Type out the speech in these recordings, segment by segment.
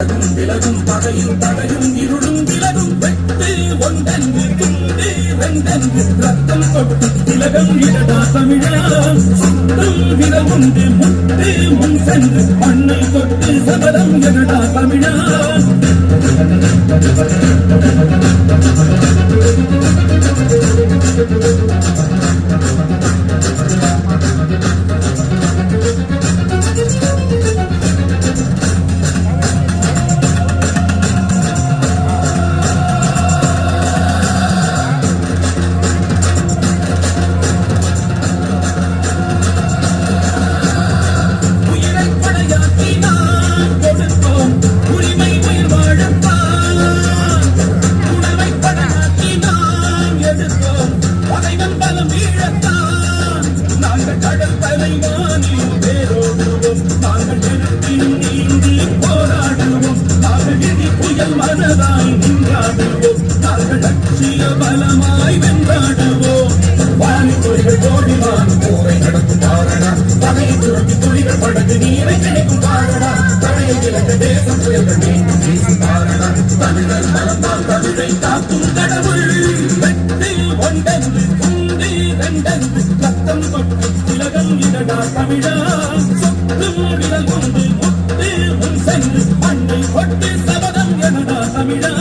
விலகும் பகையும் தடையும் இருளும் விலகும் வெட்டு ஒன்றென்று துண்டு ரெண்டென்று ரத்தம் தொட்டு திலகம் இடடா தமிழா சுத்தம் விரல் உண்டு முட்டு முன் சென்று மண்ணை தொட்டு சபலம் எடடா தமிழா தமிழா சொத்தும் விரல் கொண்டு முத்து முன் சென்று மண்ணை கொட்டு சபதம் எனடா தமிழா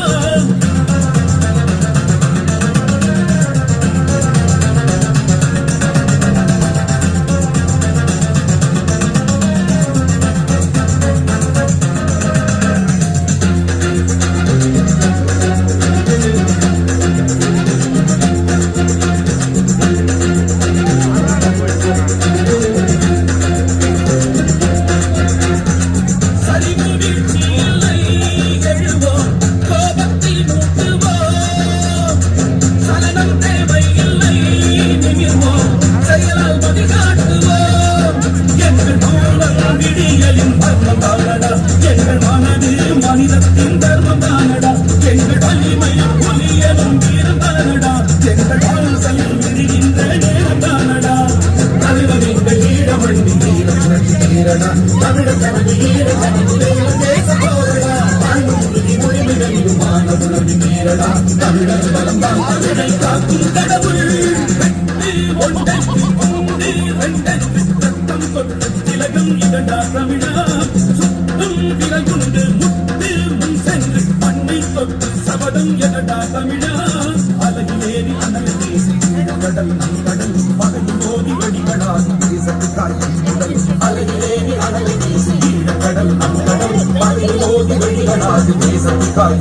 தமிழர் பலம்தான் தமிழை காக்கும் கடவுள் ரத்தம் கொட்டு திலகம் இடடா தமிழா சுத்தும் விரல் கொண்டு முத்து முன் சென்று மண்ணை தொட்டு சபதம் எடடா தமிழா அலகிலேறி அனல் வீசி கடல் நம் கடல் பகையும் போதி வெடிகளால் தேசத்துக்காய் முதல் அலகிலேறி அனல் வீசி கடல் நம் கடல் பகையும் போதி வெடிகளால் தேசத்துக்காய்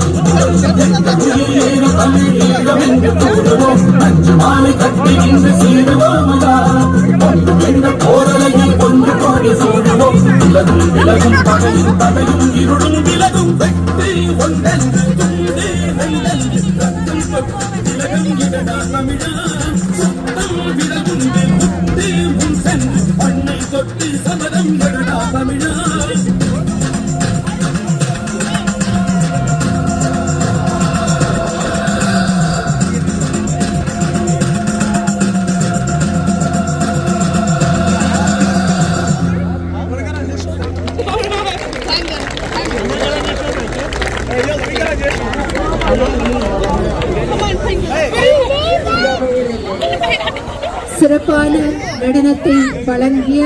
அஞ்சு மாலை கட்டி இன்று சீடுவோமதா ஒன்று என்ற போரலையில் ஒன்று கோடி சூடுவோம் விலகும் விலகும் பகையும் தடையும் இருளும் விலகும் வெட்டு ஒன்றென்று துண்டு ரெண்டென்று ரத்தம் தொட்டு விலகம் இடடா தமிழா சுத்தம் விரல் உண்டு முத்து முன் சென்று மண்ணை தொட்டு சபதம் எடடா தமிழா சிறப்பான நடனத்தை வழங்கிய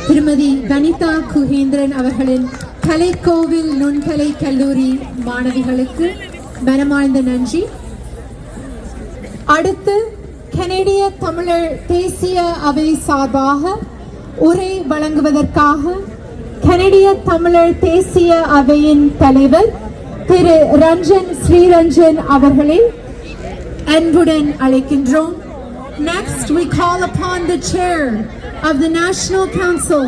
திருமதி வனிதா குஹேந்திரன் அவர்களின் கலைக்கோவில் நுண்கலை கல்லூரி மாணவிகளுக்கு மனமார்ந்த நன்றி. அடுத்து கனடிய தமிழர் தேசிய அவை சார்பாக உரை வழங்குவதற்காக கனடிய தமிழர் தேசிய அவையின் தலைவர் திரு ரஞ்சன் ஸ்ரீரஞ்சன் அவர்களை அன்புடன் அழைக்கின்றோம். Next, we call upon the chair of the National Council